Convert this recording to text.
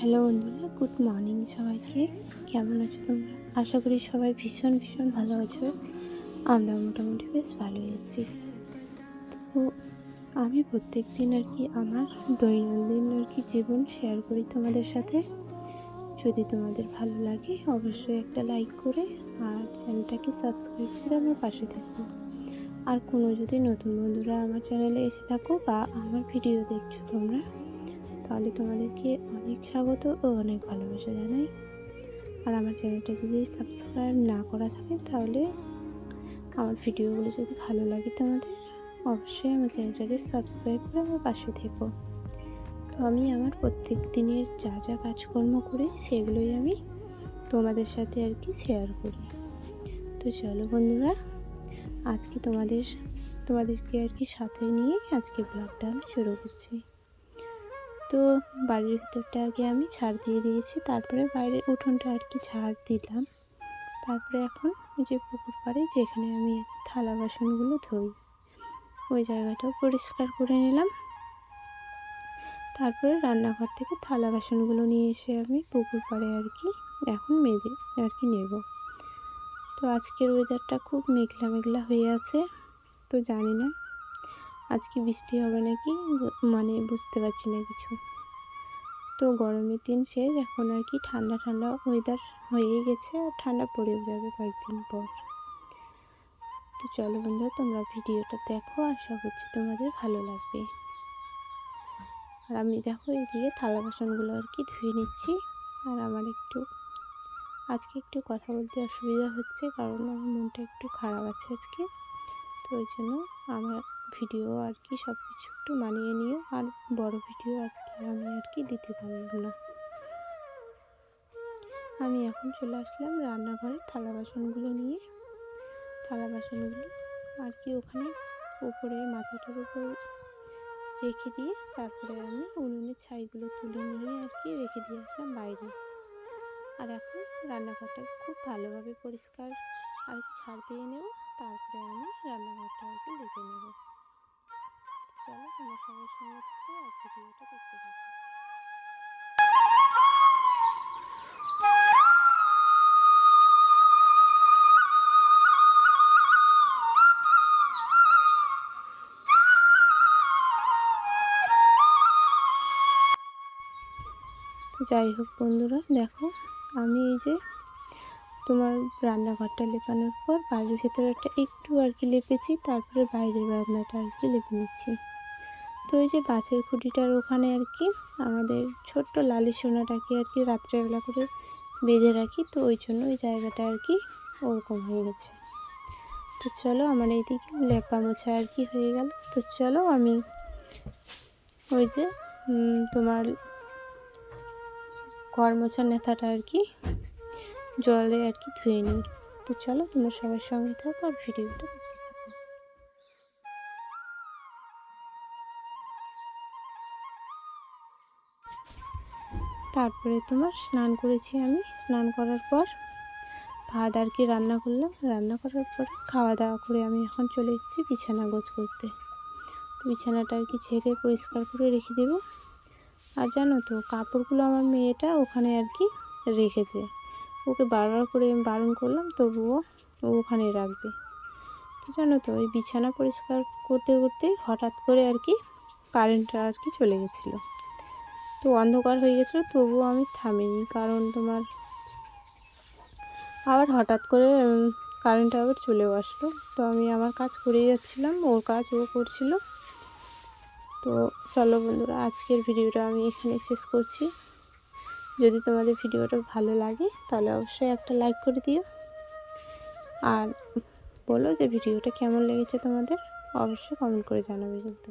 Hello বন্ধুরা, good morning সবাইকে। কেমন আছো তোমরা? আশা করি সবাই ভীষণ ভীষণ ভালো আছো। আমরা মোটামুটি বেশ ভালোই আছি। তো আমি প্রত্যেক দিন আমার দৈনন্দিন জীবন শেয়ার করি তোমাদের সাথে। যদি তোমাদের ভালো লাগে অবশ্যই একটা লাইক করে আর চ্যানেলটাকে সাবস্ক্রাইব করে আমার পাশে থেকো। আর কোনো যদি নতুন বন্ধুরা আমার চ্যানেলে এসে থাকো বা আমার ভিডিও দেখছো তোমরা, তাহলে তোমাদেরকে অনেক স্বাগত ও অনেক ভালোবাসা জানাই। আর আমার চ্যানেলটা যদি সাবস্ক্রাইব না করা থাকে, তাহলে আমার ভিডিওগুলো যদি ভালো লাগে তোমাদের, অবশ্যই আমার চ্যানেলটাকে সাবস্ক্রাইব করে আমার পাশে থেকো। তো আমি আমার প্রত্যেক দিনের যা যা কাজকর্ম করি সেগুলোই আমি তোমাদের সাথে শেয়ার করি। তো চলো বন্ধুরা, আজকে তোমাদেরকে সাথে নিয়ে আজকে ব্লগটা আমি শুরু করছি। তো বাড়ির ভিতরটা আমি ঝাড় দিয়ে দিয়েছি, তারপরে বাইরের উঠোনটা ঝাড় দিলাম। তারপরে এখন ওই যে পুকুর পাড়ে যেখানে আমি থালা বাসনগুলো ধুই, ওই জায়গাটাও পরিষ্কার করে নিলাম। তারপরে রান্নাঘর থেকে থালা বাসনগুলো নিয়ে এসে আমি পুকুর পাড়ে এখন মেজে নেব। তো আজকের ওয়েদারটা খুব মেঘলা মেঘলা হয়ে আছে। তো জানি না আজকে বৃষ্টি হবে নাকি, বুঝতে পারছি না কিছু। তো গরমের দিন শেষ, এখন ঠান্ডা ঠান্ডা ওয়েদার হয়ে গেছে, আর ঠান্ডা পড়েও যাবে কয়েকদিন পর। তো চলো বন্ধুরা, তোমরা ভিডিওটা দেখো, আশা করছি তোমাদের ভালো লাগবে। আর আমি দেখো এইদিকে থালা বাসনগুলো ধুয়ে নিচ্ছি। আর আমার আজকে একটু কথা বলতে অসুবিধা হচ্ছে, কারণ আমার মনটা একটু খারাপ আছে আজকে। তো ওই জন্য আমার ভিডিও সব কিছু একটু মানিয়ে নিও। আর বড় ভিডিও আজকে আমি দিতে পারলাম না। আমি এখন চলে আসলাম রান্নাঘরে থালা বাসনগুলো নিয়ে। থালা বাসনগুলো ওখানে উপরে মাচাটার উপর রেখে দিয়ে, তারপরে আমি উনুনের ছাইগুলো তুলে নিয়ে রেখে দিয়ে আসলাম বাইরে। আর এখন রান্নাঘরটা খুব ভালোভাবে পরিষ্কার ঝাড় দিয়ে নেব, তারপরে আমি রান্নাঘরটা লেপে নেব। চলো তোমরা সবার সঙ্গে থাকো আর ভিডিওটা দেখতে থাকো। যাই হোক বন্ধুরা, দেখো আমি এই যে তোমার রান্নাঘরটা লেপানোর পর বাড়ির ভেতরটা একটু লেপেছি, তারপরে বাইরের বারান্দাটা লেপে নিচ্ছি। তো ওই যে বাঁশের খুঁটিটার ওখানে আমাদের ছোট্ট লালি সোনাটাকে রাত্রেবেলা করে বেঁধে রাখি, তো ওই জন্য ওই জায়গাটা ওরকম হয়ে গেছে। তো চলো, আমার এইদিকে লেপা মোছা হয়ে গেল। তো চলো আমি ওই যে তোমার ঘর মোছার নেতাটা জলে ধুয়ে নিই। তো চলো তোমরা সবার সঙ্গে থাকো আর ভিডিওটা দেখতে থাকো। তারপরে তোমার স্নান করেছি। আমি স্নান করার পর ভাত রান্না করলাম। রান্না করার পর খাওয়া দাওয়া করে আমি এখন চলে এসেছি বিছানা গোছ করতে। তো বিছানাটা ঝেড়ে পরিষ্কার করে রেখে দেবো। আর জানো তো, কাপড়গুলো আমার মেয়েটা ওখানে রেখেছে। ওকে বারবার করে আমি বারণ করলাম, তবুও ও ওখানে রাখবে। তো জানো তো, ওই বিছানা পরিষ্কার করতে করতে হঠাৎ করে কারেন্টটা চলে গেছিলো। তো অন্ধকার হয়ে গেছিলো, তবুও আমি থামিনি, কারণ তোমার আবার হঠাৎ করে কারেন্টটা আবার চলেও আসলো। তো আমি আমার কাজ করেই যাচ্ছিলাম, ওর কাজ ও করছিল। তো চলো বন্ধুরা, আজকের ভিডিওটা আমি এখানে শেষ করছি। যদি তোমাদের ভিডিওটা ভালো লাগে তাহলে অবশ্যই একটা লাইক করে দিও, আর বলো যে ভিডিওটা কেমন লেগেছে তোমাদের, অবশ্যই কমেন্ট করে জানাবে কিন্তু।